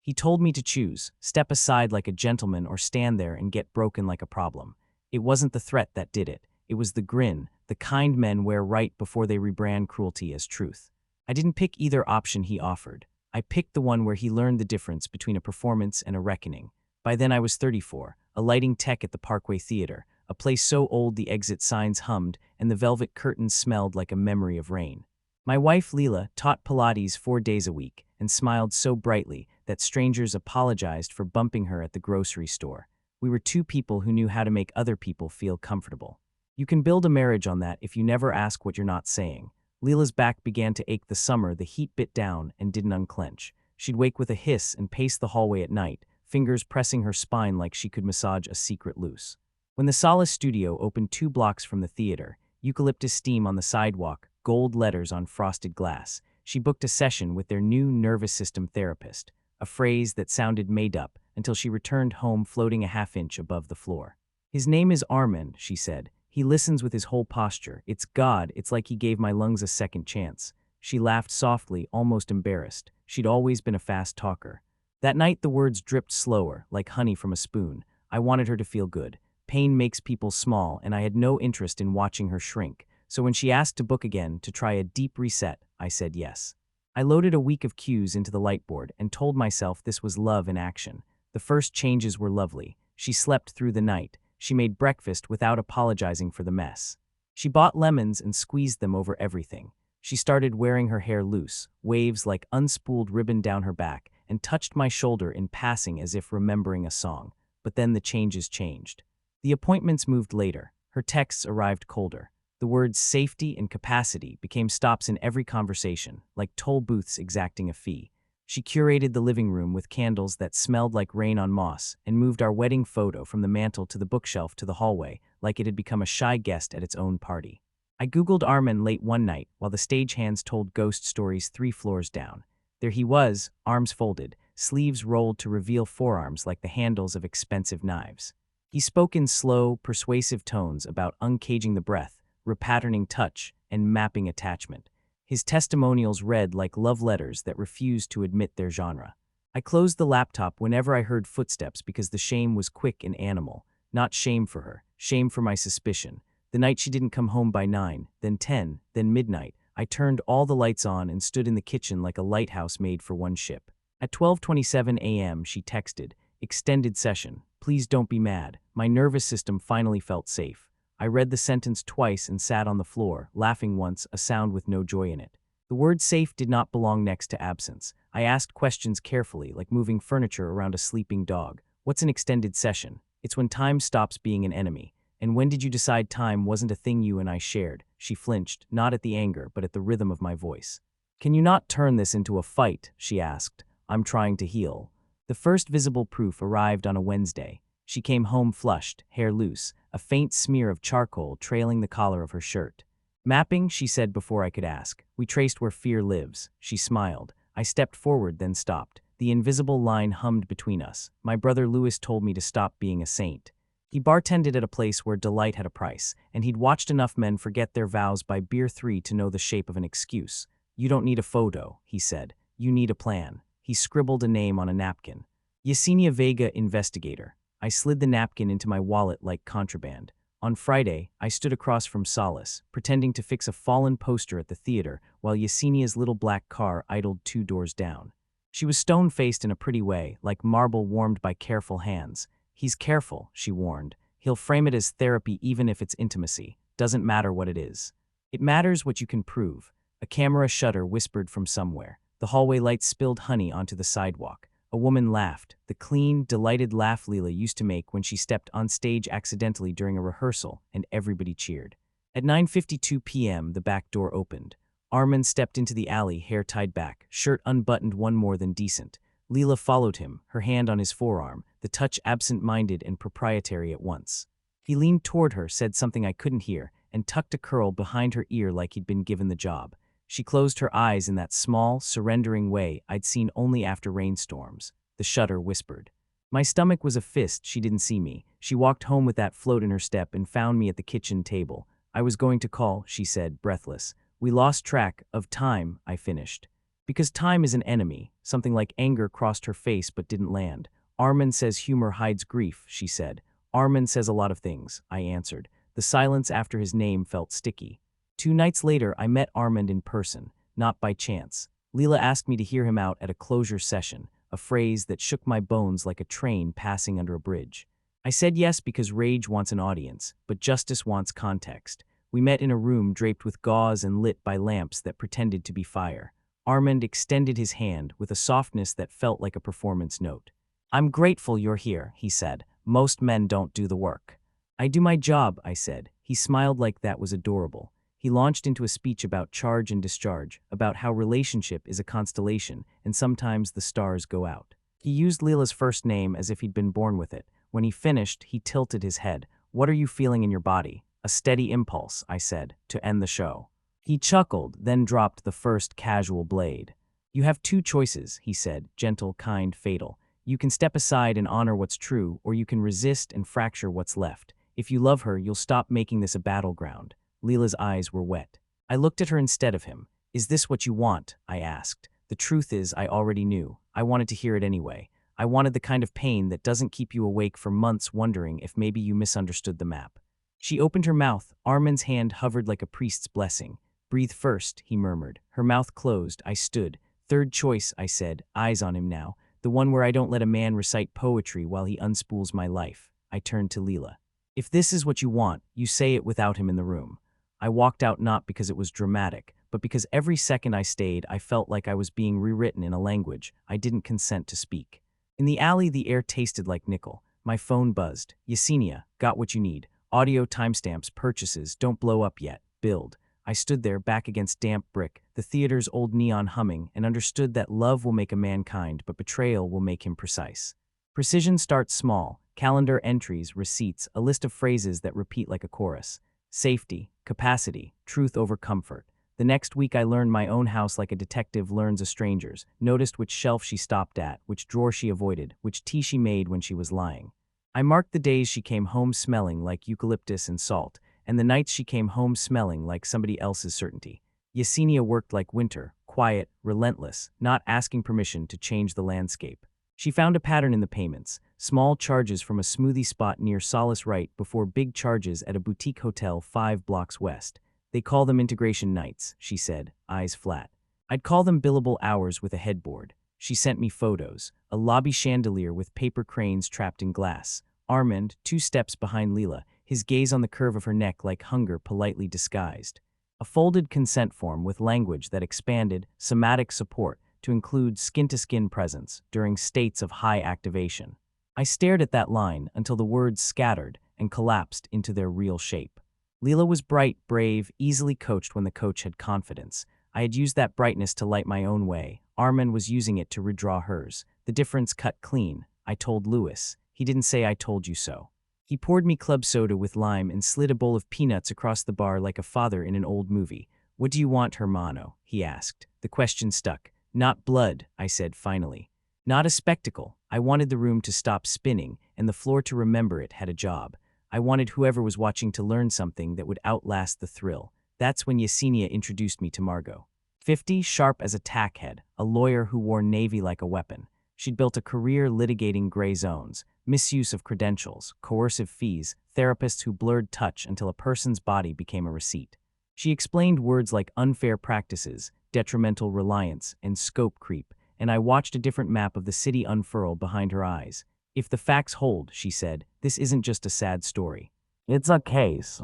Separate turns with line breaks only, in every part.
He told me to choose, step aside like a gentleman or stand there and get broken like a problem. It wasn't the threat that did it. It was the grin, the kind men wear right before they rebrand cruelty as truth. I didn't pick either option he offered. I picked the one where he learned the difference between a performance and a reckoning. By then I was 34, a lighting tech at the Parkway Theater, a place so old the exit signs hummed and the velvet curtains smelled like a memory of rain. My wife Leela taught Pilates 4 days a week and smiled so brightly that strangers apologized for bumping her at the grocery store. We were two people who knew how to make other people feel comfortable. You can build a marriage on that if you never ask what you're not saying. Leela's back began to ache the summer the heat bit down and didn't unclench. She'd wake with a hiss and pace the hallway at night, fingers pressing her spine like she could massage a secret loose. When the Solace studio opened 2 blocks from the theater, eucalyptus steam on the sidewalk, gold letters on frosted glass, she booked a session with their new nervous system therapist, a phrase that sounded made up until she returned home floating a half-inch above the floor. His name is Armin, she said. He listens with his whole posture. It's God, it's like he gave my lungs a second chance. She laughed softly, almost embarrassed. She'd always been a fast talker. That night the words dripped slower, like honey from a spoon. I wanted her to feel good. Pain makes people small, and I had no interest in watching her shrink. So when she asked to book again, to try a deep reset, I said yes. I loaded a week of cues into the lightboard and told myself this was love in action. The first changes were lovely. She slept through the night. She made breakfast without apologizing for the mess. She bought lemons and squeezed them over everything. She started wearing her hair loose, waves like unspooled ribbon down her back, and touched my shoulder in passing as if remembering a song. But then the changes changed. The appointments moved later. Her texts arrived colder. The words safety and capacity became stops in every conversation, like toll booths exacting a fee. She curated the living room with candles that smelled like rain on moss and moved our wedding photo from the mantel to the bookshelf to the hallway like it had become a shy guest at its own party. I Googled Armin late one night while the stagehands told ghost stories 3 floors down. There he was, arms folded, sleeves rolled to reveal forearms like the handles of expensive knives. He spoke in slow, persuasive tones about uncaging the breath, repatterning touch, and mapping attachment. His testimonials read like love letters that refused to admit their genre. I closed the laptop whenever I heard footsteps because the shame was quick and animal. Not shame for her, shame for my suspicion. The night she didn't come home by 9, then 10, then midnight, I turned all the lights on and stood in the kitchen like a lighthouse made for one ship. At 12:27 a.m. she texted, "Extended session. Please don't be mad." My nervous system finally felt safe. I read the sentence twice and sat on the floor, laughing once, a sound with no joy in it. The word safe did not belong next to absence. I asked questions carefully, like moving furniture around a sleeping dog. What's an extended session? It's when time stops being an enemy. And when did you decide time wasn't a thing you and I shared? She flinched, not at the anger, but at the rhythm of my voice. Can you not turn this into a fight? She asked. I'm trying to heal. The first visible proof arrived on a Wednesday. She came home flushed, hair loose, a faint smear of charcoal trailing the collar of her shirt. Mapping, she said before I could ask. We traced where fear lives. She smiled. I stepped forward, then stopped. The invisible line hummed between us. My brother Louis told me to stop being a saint. He bartended at a place where delight had a price, and he'd watched enough men forget their vows by beer 3 to know the shape of an excuse. You don't need a photo, he said. You need a plan. He scribbled a name on a napkin. Yesenia Vega, investigator. I slid the napkin into my wallet like contraband. On Friday, I stood across from Solace, pretending to fix a fallen poster at the theater while Yesenia's little black car idled 2 doors down. She was stone-faced in a pretty way, like marble warmed by careful hands. He's careful, she warned. He'll frame it as therapy even if it's intimacy. Doesn't matter what it is. It matters what you can prove. A camera shutter whispered from somewhere. The hallway lights spilled honey onto the sidewalk. A woman laughed, the clean, delighted laugh Leela used to make when she stepped on stage accidentally during a rehearsal, and everybody cheered. At 9:52 p.m., the back door opened. Armin stepped into the alley, hair tied back, shirt unbuttoned one more than decent. Leela followed him, her hand on his forearm, the touch absent-minded and proprietary at once. He leaned toward her, said something I couldn't hear, and tucked a curl behind her ear like he'd been given the job. She closed her eyes in that small, surrendering way I'd seen only after rainstorms. The shutter whispered. My stomach was a fist. She didn't see me. She walked home with that float in her step and found me at the kitchen table. I was going to call, she said, breathless. We lost track of time, I finished. Because time is an enemy. Something like anger crossed her face but didn't land. Armand says humor hides grief, she said. Armand says a lot of things, I answered. The silence after his name felt sticky. 2 nights later, I met Armand in person, not by chance. Leela asked me to hear him out at a closure session, a phrase that shook my bones like a train passing under a bridge. I said yes because rage wants an audience, but justice wants context. We met in a room draped with gauze and lit by lamps that pretended to be fire. Armand extended his hand with a softness that felt like a performance note. "I'm grateful you're here," he said. "Most men don't do the work." "I do my job," I said. He smiled like that was adorable. He launched into a speech about charge and discharge, about how relationship is a constellation and sometimes the stars go out. He used Leela's first name as if he'd been born with it. When he finished, he tilted his head. "What are you feeling in your body?" "A steady impulse," I said, "to end the show." He chuckled, then dropped the first casual blade. "You have 2 choices," he said, gentle, kind, fatal. "You can step aside and honor what's true, or you can resist and fracture what's left. If you love her, you'll stop making this a battleground." Leela's eyes were wet. I looked at her instead of him. "Is this what you want?" I asked. The truth is, I already knew. I wanted to hear it anyway. I wanted the kind of pain that doesn't keep you awake for months wondering if maybe you misunderstood the map. She opened her mouth. Armand's hand hovered like a priest's blessing. "Breathe first," he murmured. Her mouth closed. I stood. "Third choice," I said, eyes on him now. "The one where I don't let a man recite poetry while he unspools my life." I turned to Leela. "If this is what you want, you say it without him in the room." I walked out not because it was dramatic, but because every second I stayed, I felt like I was being rewritten in a language I didn't consent to speak. In the alley, the air tasted like nickel. My phone buzzed. "Yesenia, got what you need. Audio timestamps, purchases, don't blow up yet. Build." I stood there, back against damp brick, the theater's old neon humming, and understood that love will make a man kind, but betrayal will make him precise. Precision starts small. Calendar entries, receipts, a list of phrases that repeat like a chorus. Safety, capacity, truth over comfort. The next week I learned my own house like a detective learns a stranger's, noticed which shelf she stopped at, which drawer she avoided, which tea she made when she was lying. I marked the days she came home smelling like eucalyptus and salt, and the nights she came home smelling like somebody else's certainty. Yesenia worked like winter, quiet, relentless, not asking permission to change the landscape. She found a pattern in the payments, small charges from a smoothie spot near Solace right before big charges at a boutique hotel 5 blocks west. "They call them integration nights," she said, eyes flat. "I'd call them billable hours with a headboard." She sent me photos, a lobby chandelier with paper cranes trapped in glass. Armand, 2 steps behind Leela, his gaze on the curve of her neck like hunger politely disguised. A folded consent form with language that expanded somatic support to include skin-to-skin presence during states of high activation. I stared at that line until the words scattered and collapsed into their real shape. Leela was bright, brave, easily coached when the coach had confidence. I had used that brightness to light my own way. Armand was using it to redraw hers. The difference cut clean. I told Louis. He didn't say "I told you so." He poured me club soda with lime and slid a bowl of peanuts across the bar like a father in an old movie. "What do you want, hermano?" he asked. The question stuck. "Not blood," I said finally. "Not a spectacle." I wanted the room to stop spinning and the floor to remember it had a job. I wanted whoever was watching to learn something that would outlast the thrill. That's when Yesenia introduced me to Margot. 50, sharp as a tackhead, a lawyer who wore navy like a weapon. She'd built a career litigating gray zones, misuse of credentials, coercive fees, therapists who blurred touch until a person's body became a receipt. She explained words like unfair practices, detrimental reliance, and scope creep, and I watched a different map of the city unfurl behind her eyes. "If the facts hold," she said, "this isn't just a sad story. It's a case."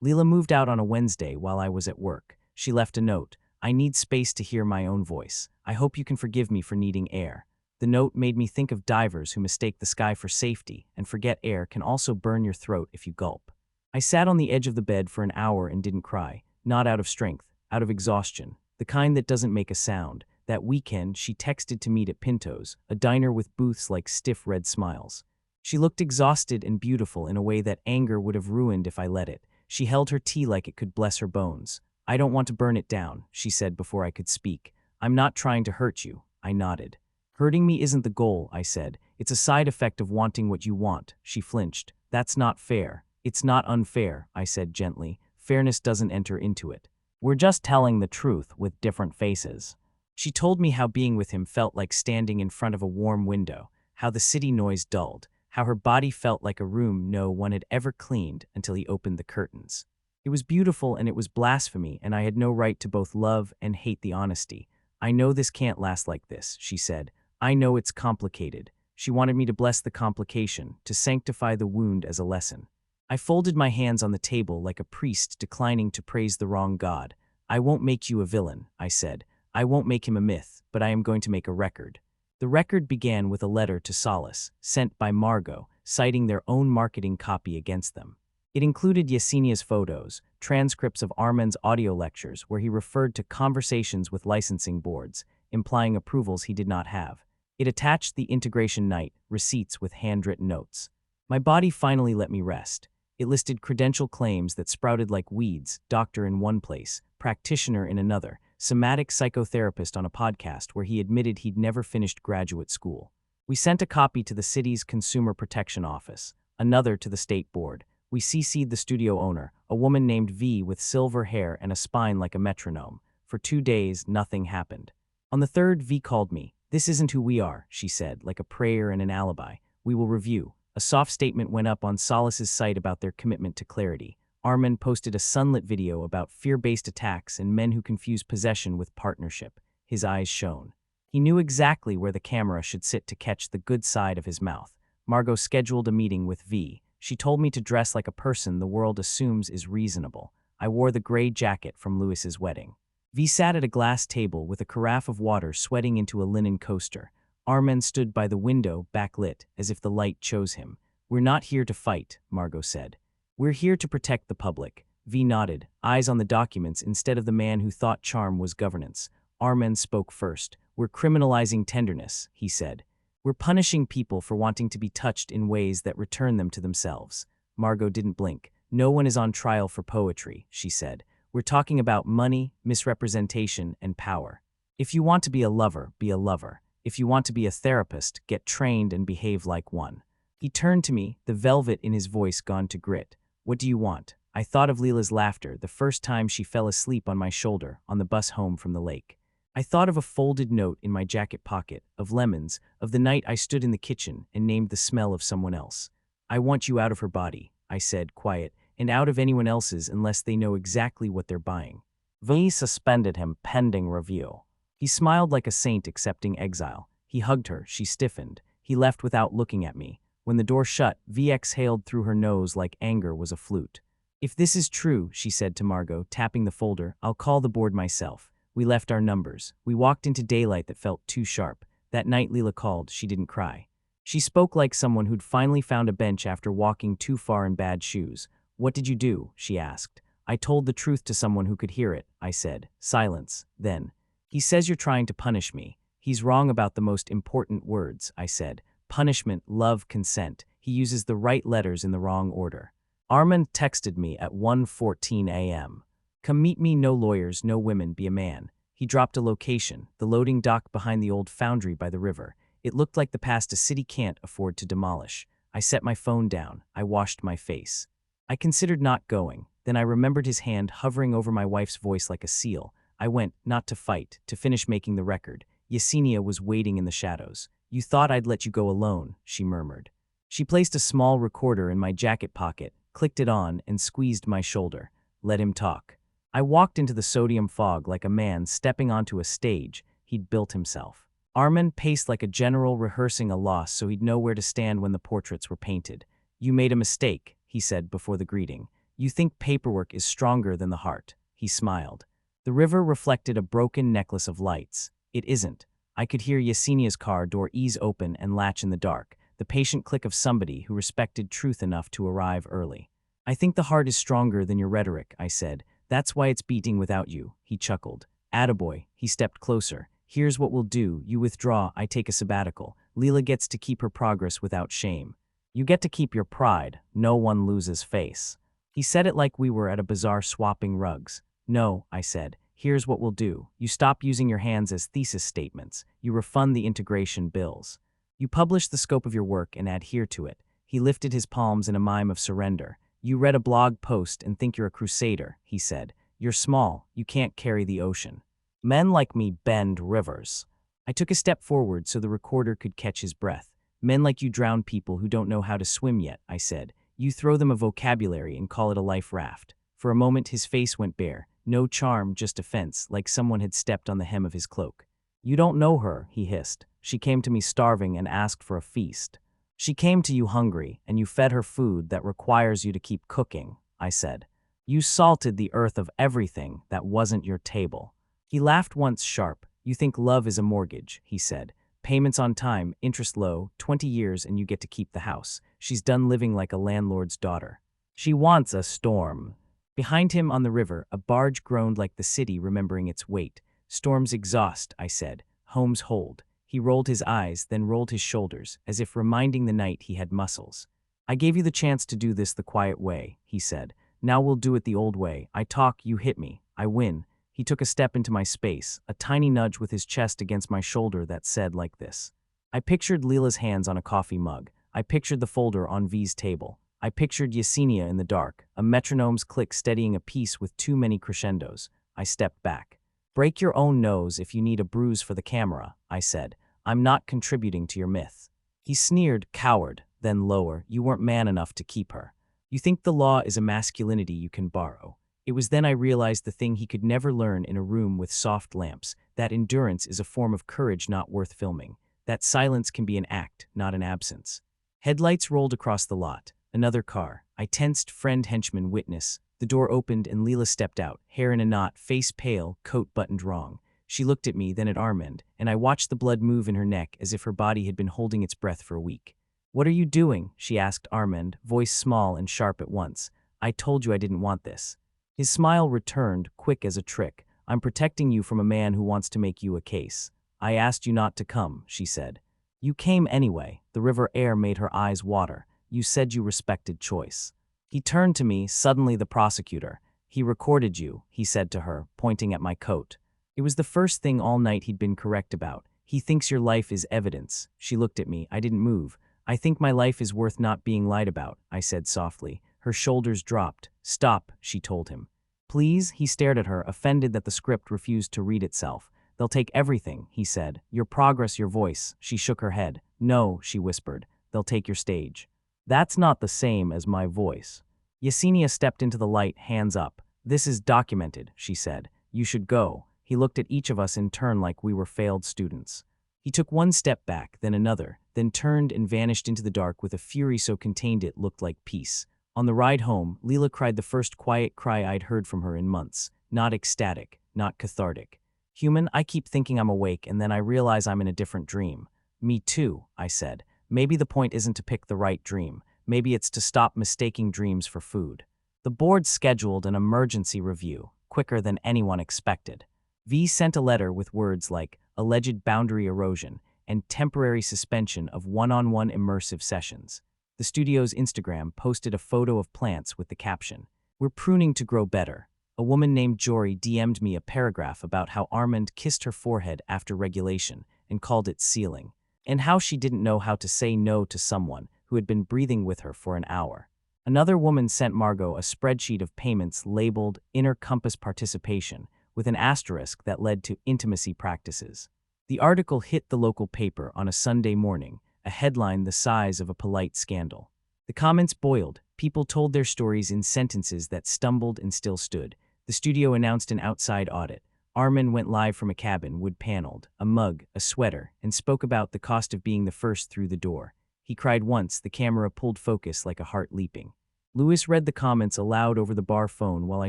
Leela moved out on a Wednesday while I was at work. She left a note. "I need space to hear my own voice. I hope you can forgive me for needing air." The note made me think of divers who mistake the sky for safety and forget air can also burn your throat if you gulp. I sat on the edge of the bed for an hour and didn't cry, not out of strength, out of exhaustion, the kind that doesn't make a sound. That weekend, she texted to meet at Pinto's, a diner with booths like stiff red smiles. She looked exhausted and beautiful in a way that anger would have ruined if I let it. She held her tea like it could bless her bones. "I don't want to burn it down," she said before I could speak. "I'm not trying to hurt you." I nodded. "Hurting me isn't the goal," I said. "It's a side effect of wanting what you want." She flinched. "That's not fair." "It's not unfair," I said gently. "Fairness doesn't enter into it. We're just telling the truth with different faces." She told me how being with him felt like standing in front of a warm window, how the city noise dulled, how her body felt like a room no one had ever cleaned until he opened the curtains. It was beautiful and it was blasphemy, and I had no right to both love and hate the honesty. I know this can't last like this, she said. I know it's complicated. She wanted me to bless the complication, to sanctify the wound as a lesson. I folded my hands on the table like a priest declining to praise the wrong god. I won't make you a villain, I said. I won't make him a myth, but I am going to make a record. The record began with a letter to Solace, sent by Margot, citing their own marketing copy against them. It included Yesenia's photos, transcripts of Armand's audio lectures where he referred to conversations with licensing boards, implying approvals he did not have. It attached the integration night, receipts with handwritten notes. My body finally let me rest. It listed credential claims that sprouted like weeds, doctor in one place, practitioner in another, somatic psychotherapist on a podcast where he admitted he'd never finished graduate school. We sent a copy to the city's Consumer Protection Office, another to the state board. We CC'd the studio owner, a woman named V with silver hair and a spine like a metronome. For 2 days, nothing happened. On the third, V called me. "This isn't who we are," she said, like a prayer and an alibi. "We will review." A soft statement went up on Solace's site about their commitment to clarity. Armand posted a sunlit video about fear-based attacks and men who confuse possession with partnership. His eyes shone. He knew exactly where the camera should sit to catch the good side of his mouth. Margot scheduled a meeting with V. She told me to dress like a person the world assumes is reasonable. I wore the gray jacket from Louis's wedding. V sat at a glass table with a carafe of water sweating into a linen coaster. Armand stood by the window, backlit, as if the light chose him. "We're not here to fight," Margot said. "We're here to protect the public." V nodded, eyes on the documents instead of the man who thought charm was governance. Armand spoke first. "We're criminalizing tenderness," he said. "We're punishing people for wanting to be touched in ways that return them to themselves." Margot didn't blink. "No one is on trial for poetry," she said. "We're talking about money, misrepresentation, and power. If you want to be a lover, be a lover. If you want to be a therapist, get trained and behave like one." He turned to me, the velvet in his voice gone to grit. "What do you want?" I thought of Leela's laughter the first time she fell asleep on my shoulder on the bus home from the lake. I thought of a folded note in my jacket pocket, of lemons, of the night I stood in the kitchen and named the smell of someone else. "I want you out of her body," I said, quiet, "and out of anyone else's unless they know exactly what they're buying." V suspended him pending review. He smiled like a saint accepting exile. He hugged her, she stiffened. He left without looking at me. When the door shut, V exhaled through her nose like anger was a flute. "If this is true," she said to Margot, tapping the folder, "I'll call the board myself." We left our numbers. We walked into daylight that felt too sharp. That night Leela called, she didn't cry. She spoke like someone who'd finally found a bench after walking too far in bad shoes. "What did you do?" she asked. "I told the truth to someone who could hear it," I said. Silence. Then, "He says you're trying to punish me." "He's wrong about the most important words," I said. "Punishment, love, consent. He uses the right letters in the wrong order." Armand texted me at 1:14 a.m. "Come meet me, no lawyers, no women, be a man." He dropped a location, the loading dock behind the old foundry by the river. It looked like the past a city can't afford to demolish. I set my phone down. I washed my face. I considered not going. Then I remembered his hand hovering over my wife's voice like a seal. I went, not to fight, to finish making the record. Yesenia was waiting in the shadows. "You thought I'd let you go alone," she murmured. She placed a small recorder in my jacket pocket, clicked it on, and squeezed my shoulder. "Let him talk." I walked into the sodium fog like a man stepping onto a stage he'd built himself. Armand paced like a general rehearsing a loss so he'd know where to stand when the portraits were painted. "You made a mistake," he said before the greeting. "You think paperwork is stronger than the heart." He smiled. The river reflected a broken necklace of lights. "It isn't." I could hear Yesenia's car door ease open and latch in the dark, the patient click of somebody who respected truth enough to arrive early. "I think the heart is stronger than your rhetoric," I said. "That's why it's beating without you." He chuckled. "Attaboy." He stepped closer. "Here's what we'll do. You withdraw, I take a sabbatical. Leela gets to keep her progress without shame. You get to keep your pride. No one loses face." He said it like we were at a bazaar swapping rugs. "No," I said. "Here's what we'll do. You stop using your hands as thesis statements. You refund the integration bills. You publish the scope of your work and adhere to it." He lifted his palms in a mime of surrender. "You read a blog post and think you're a crusader," he said. "You're small. You can't carry the ocean." Men like me bend rivers. I took a step forward so the recorder could catch his breath. Men like you drown people who don't know how to swim yet, I said. You throw them a vocabulary and call it a life raft. For a moment his face went bare. No charm, just offense, like someone had stepped on the hem of his cloak. You don't know her, he hissed. She came to me starving and asked for a feast. She came to you hungry, and you fed her food that requires you to keep cooking, I said. You salted the earth of everything that wasn't your table. He laughed once sharp. You think love is a mortgage, he said. Payments on time, interest low, 20 years and you get to keep the house. She's done living like a landlord's daughter. She wants a storm. Behind him on the river, a barge groaned like the city remembering its weight. Storms exhaust, I said. Homes hold. He rolled his eyes, then rolled his shoulders, as if reminding the night he had muscles. I gave you the chance to do this the quiet way, he said. Now we'll do it the old way. I talk, you hit me. I win. He took a step into my space, a tiny nudge with his chest against my shoulder that said like this. I pictured Leela's hands on a coffee mug. I pictured the folder on V's table. I pictured Yesenia in the dark, a metronome's click steadying a piece with too many crescendos. I stepped back. Break your own nose if you need a bruise for the camera, I said. I'm not contributing to your myth. He sneered, coward, then lower. You weren't man enough to keep her. You think the law is a masculinity you can borrow. It was then I realized the thing he could never learn in a room with soft lamps, that endurance is a form of courage not worth filming, that silence can be an act, not an absence. Headlights rolled across the lot. Another car. I tensed, friend, henchman, witness. The door opened and Leela stepped out, hair in a knot, face pale, coat buttoned wrong. She looked at me, then at Armand, and I watched the blood move in her neck as if her body had been holding its breath for a week. What are you doing? She asked Armand, voice small and sharp at once. I told you I didn't want this. His smile returned, quick as a trick. I'm protecting you from a man who wants to make you a case. I asked you not to come, she said. You came anyway. The river air made her eyes water. You said you respected choice. He turned to me, suddenly the prosecutor. He recorded you, he said to her, pointing at my coat. It was the first thing all night he'd been correct about. He thinks your life is evidence. She looked at me. I didn't move. I think my life is worth not being lied about, I said softly. Her shoulders dropped. Stop, she told him. Please, he stared at her, offended that the script refused to read itself. They'll take everything, he said. Your progress, your voice. She shook her head. No, she whispered. They'll take your stage. That's not the same as my voice. Yesenia stepped into the light, hands up. This is documented, she said. You should go. He looked at each of us in turn like we were failed students. He took one step back, then another, then turned and vanished into the dark with a fury so contained it looked like peace. On the ride home, Leela cried the first quiet cry I'd heard from her in months. Not ecstatic, not cathartic. Human, I keep thinking I'm awake and then I realize I'm in a different dream. Me too, I said. Maybe the point isn't to pick the right dream. Maybe it's to stop mistaking dreams for food. The board scheduled an emergency review, quicker than anyone expected. V sent a letter with words like alleged boundary erosion and temporary suspension of one-on-one immersive sessions. The studio's Instagram posted a photo of plants with the caption, "We're pruning to grow better." A woman named Jory DM'd me a paragraph about how Armand kissed her forehead after regulation and called it sealing, and how she didn't know how to say no to someone who had been breathing with her for an hour. Another woman sent Margot a spreadsheet of payments labeled Inner Compass Participation with an asterisk that led to intimacy practices. The article hit the local paper on a Sunday morning, a headline the size of a polite scandal. The comments boiled. People told their stories in sentences that stumbled and still stood. The studio announced an outside audit. Armin went live from a cabin, wood-paneled, a mug, a sweater, and spoke about the cost of being the first through the door. He cried once, the camera pulled focus like a heart leaping. Lewis read the comments aloud over the bar phone while I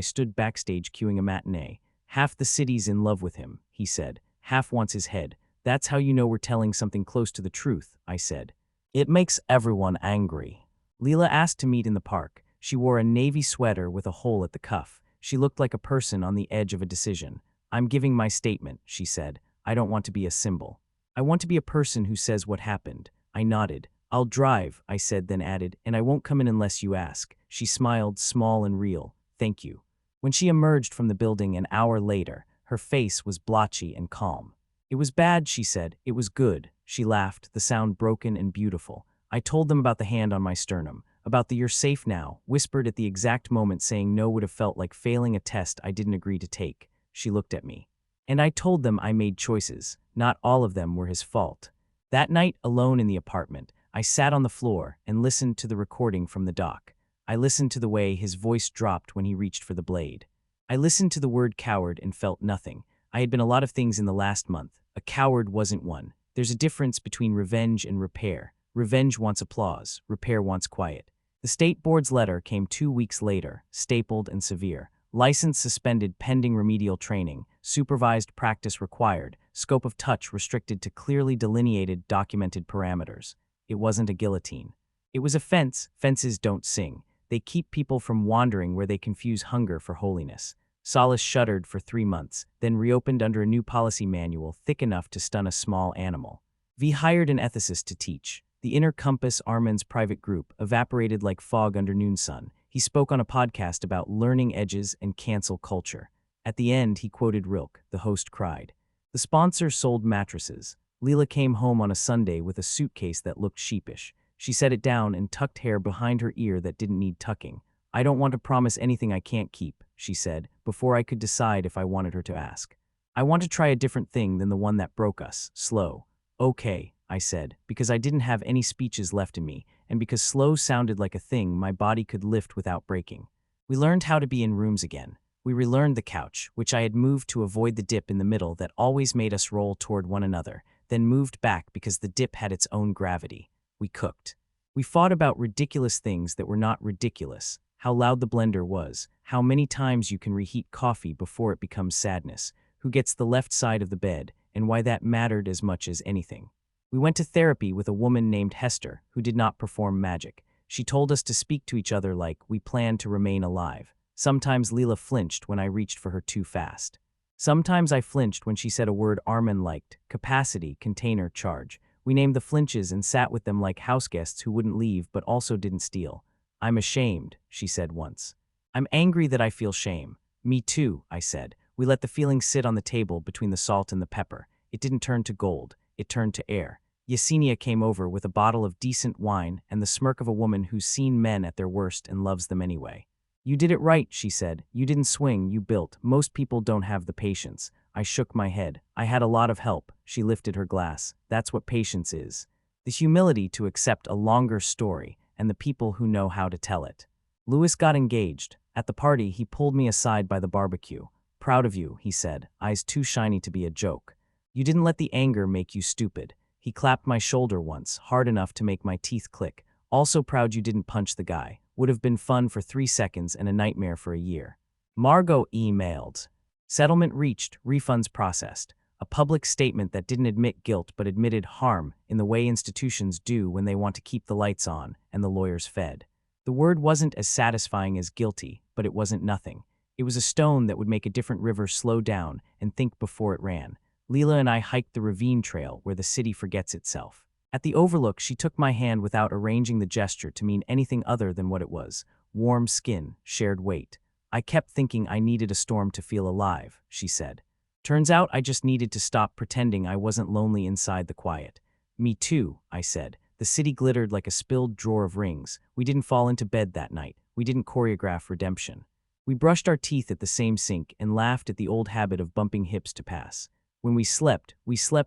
stood backstage queuing a matinee. Half the city's in love with him, he said. Half wants his head. That's how you know we're telling something close to the truth, I said. It makes everyone angry. Leela asked to meet in the park. She wore a navy sweater with a hole at the cuff. She looked like a person on the edge of a decision. I'm giving my statement, she said. I don't want to be a symbol. I want to be a person who says what happened. I nodded. I'll drive, I said, then added, and I won't come in unless you ask. She smiled, small and real. Thank you. When she emerged from the building an hour later, her face was blotchy and calm. It was bad, she said. It was good. She laughed, the sound broken and beautiful. I told them about the hand on my sternum, about the "you're safe now," whispered at the exact moment saying no would have felt like failing a test I didn't agree to take. She looked at me. And I told them I made choices. Not all of them were his fault. That night, alone in the apartment, I sat on the floor and listened to the recording from the doc. I listened to the way his voice dropped when he reached for the blade. I listened to the word coward and felt nothing. I had been a lot of things in the last month. A coward wasn't one. There's a difference between revenge and repair. Revenge wants applause. Repair wants quiet. The state board's letter came 2 weeks later, stapled and severe. License suspended pending remedial training. Supervised practice required. Scope of touch restricted to clearly delineated, documented parameters. It wasn't a guillotine. It was a fence. Fences don't sing. They keep people from wandering where they confuse hunger for holiness. Solace shuttered for 3 months, then reopened under a new policy manual thick enough to stun a small animal. V hired an ethicist to teach. The inner compass, Armin's private group, evaporated like fog under noon sun. He spoke on a podcast about learning edges and cancel culture. At the end, he quoted Rilke. The host cried. The sponsor sold mattresses. Leela came home on a Sunday with a suitcase that looked sheepish. She set it down and tucked hair behind her ear that didn't need tucking. I don't want to promise anything I can't keep, she said, before I could decide if I wanted her to ask. I want to try a different thing than the one that broke us, slow. Okay, I said, because I didn't have any speeches left in me, and because slow sounded like a thing my body could lift without breaking. We learned how to be in rooms again. We relearned the couch, which I had moved to avoid the dip in the middle that always made us roll toward one another, then moved back because the dip had its own gravity. We cooked. We fought about ridiculous things that were not ridiculous. How loud the blender was, how many times you can reheat coffee before it becomes sadness, who gets the left side of the bed, and why that mattered as much as anything. We went to therapy with a woman named Hester, who did not perform magic. She told us to speak to each other like we planned to remain alive. Sometimes Leela flinched when I reached for her too fast. Sometimes I flinched when she said a word Armin liked: capacity, container, charge. We named the flinches and sat with them like houseguests who wouldn't leave but also didn't steal. I'm ashamed, she said once. I'm angry that I feel shame. Me too, I said. We let the feeling sit on the table between the salt and the pepper. It didn't turn to gold. It turned to air. Yesenia came over with a bottle of decent wine and the smirk of a woman who's seen men at their worst and loves them anyway. You did it right, she said. You didn't swing, you built. Most people don't have the patience. I shook my head. I had a lot of help. She lifted her glass. That's what patience is. The humility to accept a longer story and the people who know how to tell it. Louis got engaged. At the party, he pulled me aside by the barbecue. Proud of you, he said, eyes too shiny to be a joke. You didn't let the anger make you stupid. He clapped my shoulder once, hard enough to make my teeth click. Also proud you didn't punch the guy. Would have been fun for 3 seconds and a nightmare for a year. Margot emailed. Settlement reached, refunds processed. A public statement that didn't admit guilt but admitted harm in the way institutions do when they want to keep the lights on and the lawyers fed. The word wasn't as satisfying as guilty, but it wasn't nothing. It was a stone that would make a different river slow down and think before it ran. Leela and I hiked the ravine trail where the city forgets itself. At the overlook, she took my hand without arranging the gesture to mean anything other than what it was. Warm skin, shared weight. I kept thinking I needed a storm to feel alive, she said. Turns out I just needed to stop pretending I wasn't lonely inside the quiet. Me too, I said. The city glittered like a spilled drawer of rings. We didn't fall into bed that night. We didn't choreograph redemption. We brushed our teeth at the same sink and laughed at the old habit of bumping hips to pass. When we slept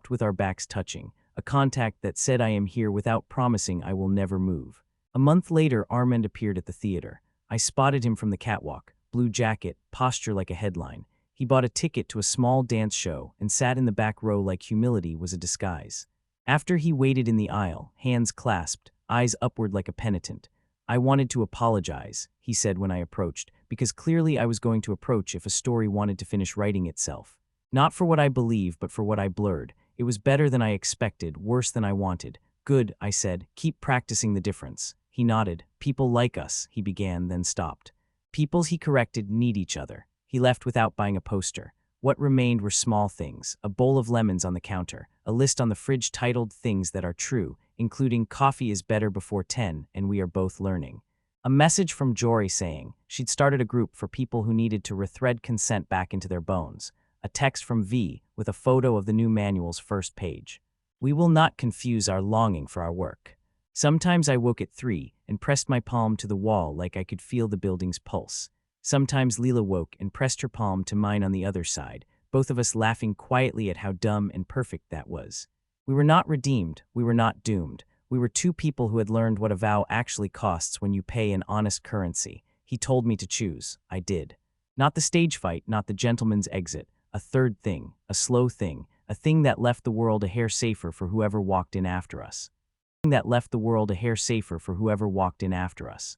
with our backs touching, a contact that said I am here without promising I will never move. A month later, Armand appeared at the theater. I spotted him from the catwalk, blue jacket, posture like a headline. He bought a ticket to a small dance show and sat in the back row like humility was a disguise. After he waited in the aisle, hands clasped, eyes upward like a penitent. I wanted to apologize, he said when I approached, because clearly I was going to approach if a story wanted to finish writing itself. Not for what I believe, but for what I blurred. It was better than I expected, worse than I wanted. Good, I said. Keep practicing the difference. He nodded. People like us, he began, then stopped. Peoples, he corrected, need each other. He left without buying a poster. What remained were small things, a bowl of lemons on the counter, a list on the fridge titled Things That Are True, including coffee is better before 10 and we are both learning. A message from Jory saying she'd started a group for people who needed to rethread consent back into their bones. A text from V with a photo of the new manual's first page. We will not confuse our longing for our work. Sometimes I woke at 3 and pressed my palm to the wall like I could feel the building's pulse. Sometimes Leela woke and pressed her palm to mine on the other side, both of us laughing quietly at how dumb and perfect that was. We were not redeemed, we were not doomed. We were two people who had learned what a vow actually costs when you pay an honest currency. He told me to choose. I did. Not the stage fight, not the gentleman's exit. A third thing, a slow thing, a thing that left the world a hair safer for whoever walked in after us. That left the world a hair safer for whoever walked in after us.